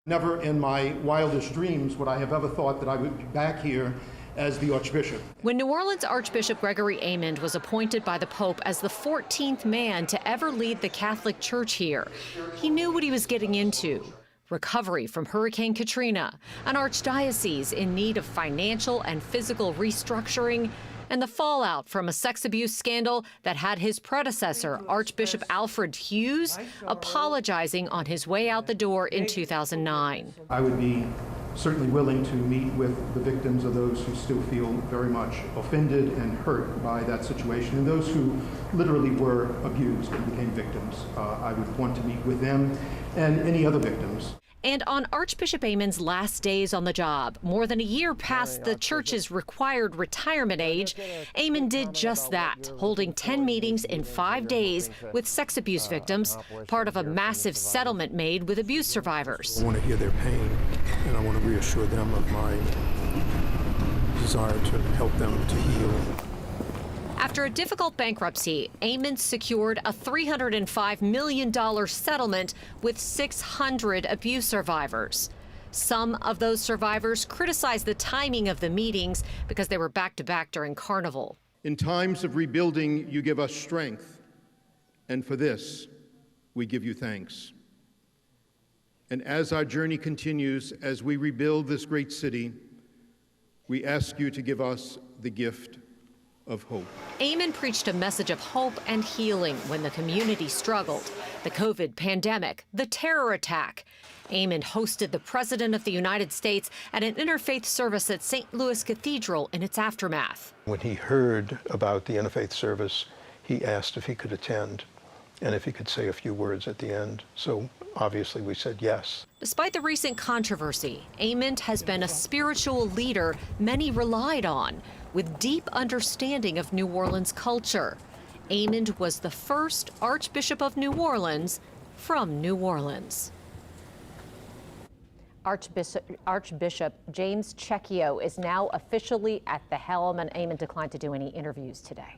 Never in my wildest dreams would I have ever thought that I would be back here as the Archbishop. When New Orleans Archbishop Gregory Aymond was appointed by the Pope as the 14th man to ever lead the Catholic Church here, he knew what he was getting into. Recovery from Hurricane Katrina, an archdiocese in need of financial and physical restructuring, and the fallout from a sex abuse scandal that had his predecessor, Archbishop Alfred Hughes, apologizing on his way out the door in 2009. I would be certainly willing to meet with the victims of those who still feel very much offended and hurt by that situation, and those who literally were abused and became victims. I would want to meet with them and any other victims. And on Archbishop Aymond's last days on the job, more than a year past the church's required retirement age, Aymond did just that, holding 10 meetings in 5 days with sex abuse victims, part of a massive settlement made with abuse survivors. I want to hear their pain, and I want to reassure them of my desire to help them to heal. After a difficult bankruptcy, Aymond secured a $305 million settlement with 600 abuse survivors. Some of those survivors criticized the timing of the meetings because they were back-to-back during Carnival. In times of rebuilding, you give us strength, and for this, we give you thanks. And as our journey continues, as we rebuild this great city, we ask you to give us the gift of hope. Aymond preached a message of hope and healing when the community struggled. The COVID pandemic, the terror attack. Aymond hosted the President of the United States at an interfaith service at St. Louis Cathedral in its aftermath. When he heard about the interfaith service, he asked if he could attend and if he could say a few words at the end. So obviously we said yes. Despite the recent controversy, Aymond has been a spiritual leader many relied on, with deep understanding of New Orleans culture. Aymond was the first Archbishop of New Orleans from New Orleans. Archbishop James Checchio is now officially at the helm, and Aymond declined to do any interviews today.